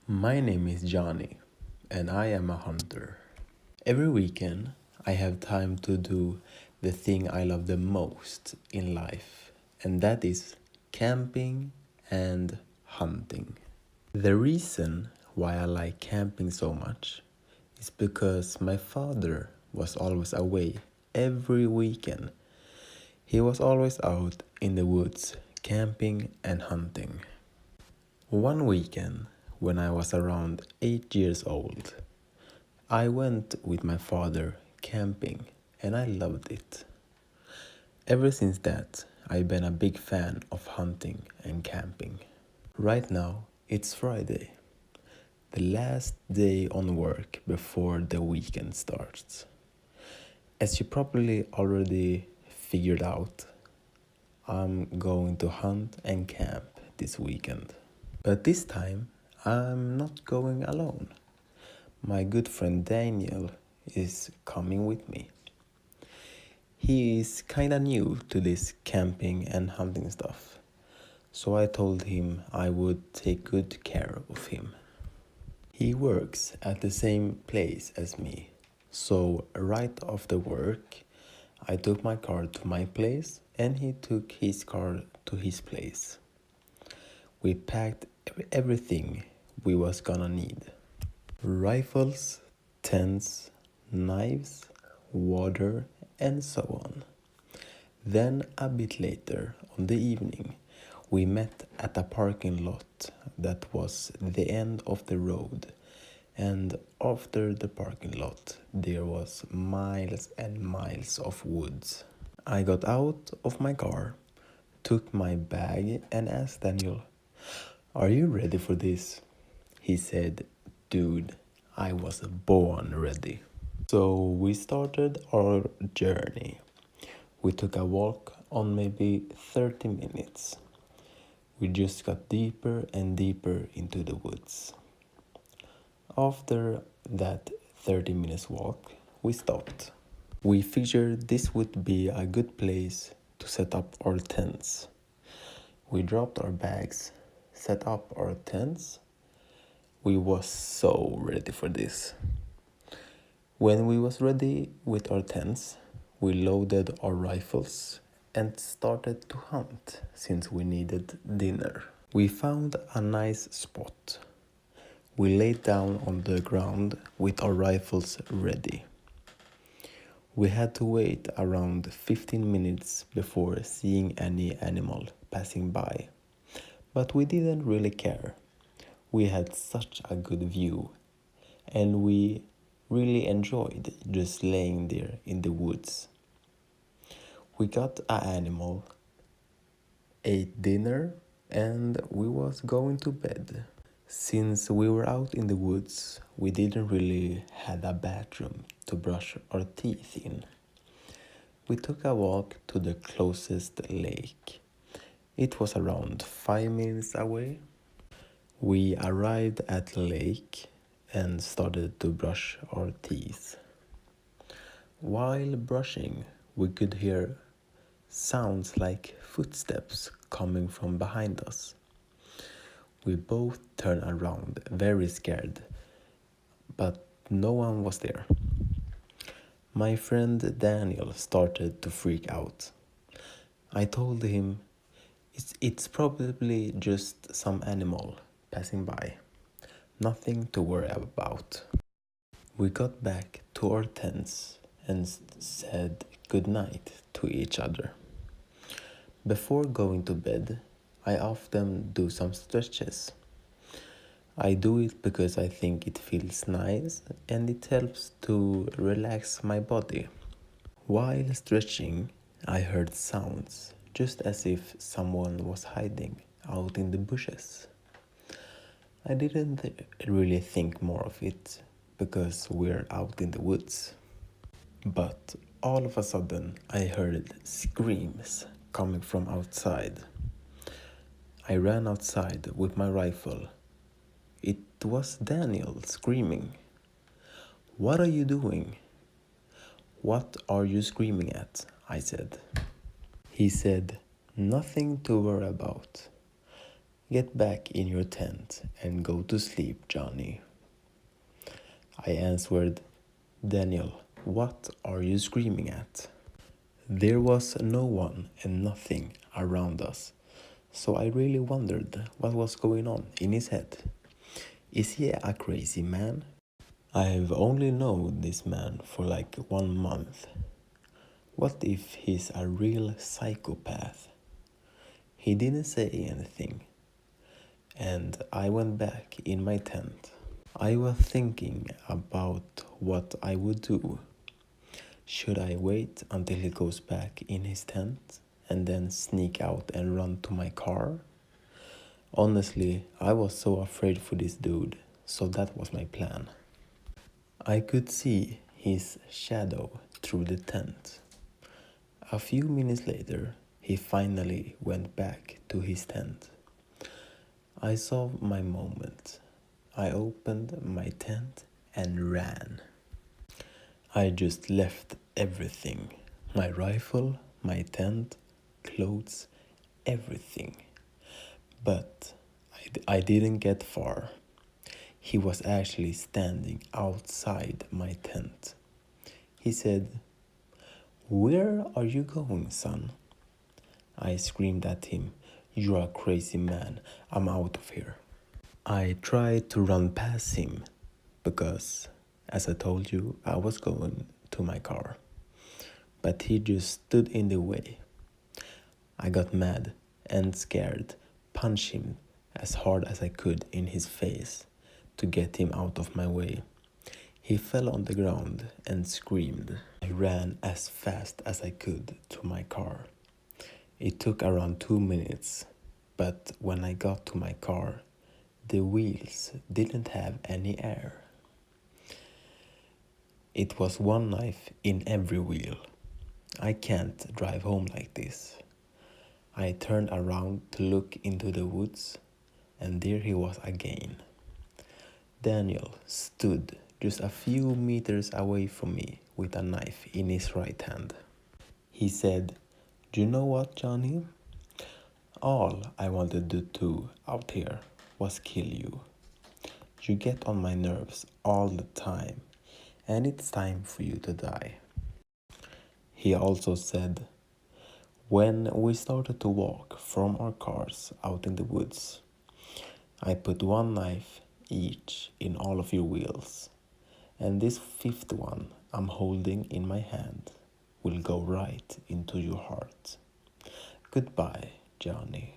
My name is Johnny, and I am a hunter. Every weekend, I have time to do the thing I love the most in life, and that is camping and hunting. The reason why I like camping so much is because my father was always away every weekend. He was always out in the woods camping and hunting. One weekend, when I was around 8 years old, I went with my father camping and I loved it. Ever since that, I've been a big fan of hunting and camping. Right now, it's Friday, the last day on work before the weekend starts. As you probably already figured out, I'm going to hunt and camp this weekend. But this time, I'm not going alone. My good friend Daniel is coming with me. He is kinda new to this camping and hunting stuff, so I told him I would take good care of him. He works at the same place as me, so right after work, I took my car to my place and he took his car to his place. We packed everything we was gonna need. Rifles, tents, knives, water, and so on. Then a bit later on the evening, we met at a parking lot that was the end of the road, and after the parking lot there was miles and miles of woods. I got out of my car, took my bag and asked Daniel, "Are you ready for this?" He said, "Dude, I was born ready." So we started our journey. We took a walk on maybe 30 minutes. We just got deeper and deeper into the woods. After that 30 minutes walk, we stopped. We figured this would be a good place to set up our tents. We dropped our bags, set up our tents. We was so ready for this. When we was ready with our tents, we loaded our rifles and started to hunt since we needed dinner. We found a nice spot. We laid down on the ground with our rifles ready. We had to wait around 15 minutes before seeing any animal passing by, but we didn't really care. We had such a good view and we really enjoyed just laying there in the woods. We got an animal, ate dinner, and we was going to bed. Since we were out in the woods, we didn't really have a bathroom to brush our teeth in. We took a walk to the closest lake. It was around 5 minutes away. We arrived at the lake and started to brush our teeth. While brushing, we could hear sounds like footsteps coming from behind us. We both turned around, very scared, but no one was there. My friend Daniel started to freak out. I told him it's probably just some animal passing by. Nothing to worry about. We got back to our tents and said goodnight to each other. Before going to bed, I often do some stretches. I do it because I think it feels nice and it helps to relax my body. While stretching, I heard sounds, just as if someone was hiding out in the bushes. I didn't really think more of it because we're out in the woods. But all of a sudden, I heard screams coming from outside. I ran outside with my rifle. It was Daniel screaming. "What are you doing?" "What are you screaming at?" I said. He said, "Nothing to worry about. "Get back in your tent and go to sleep, Johnny." I answered, "Daniel, what are you screaming at?" There was no one and nothing around us, so I really wondered what was going on in his head. Is he a crazy man? I've only known this man for like 1 month. What if he's a real psychopath? He didn't say anything, and I went back in my tent. I was thinking about what I would do. Should I wait until he goes back in his tent and then sneak out and run to my car? Honestly, I was so afraid for this dude, so that was my plan. I could see his shadow through the tent. A few minutes later, he finally went back to his tent. I saw my moment. I opened my tent and ran. I just left everything. My rifle, my tent, clothes, everything. But I didn't get far. He was actually standing outside my tent. He said, "Where are you going, son?" I screamed at him, "You're a crazy man. I'm out of here." I tried to run past him because, as I told you, I was going to my car. But he just stood in the way. I got mad and scared, punched him as hard as I could in his face to get him out of my way. He fell on the ground and screamed. I ran as fast as I could to my car. It took around 2 minutes, but when I got to my car, the wheels didn't have any air. It was one knife in every wheel. I can't drive home like this. I turned around to look into the woods, and there he was again. Daniel stood just a few meters away from me with a knife in his right hand. He said, "Do you know what, Johnny? All I wanted to do out here was kill you. You get on my nerves all the time, and it's time for you to die." He also said, "When we started to walk from our cars out in the woods, I put one knife each in all of your wheels, and this fifth one I'm holding in my hand will go right into your heart. Goodbye, Johnny."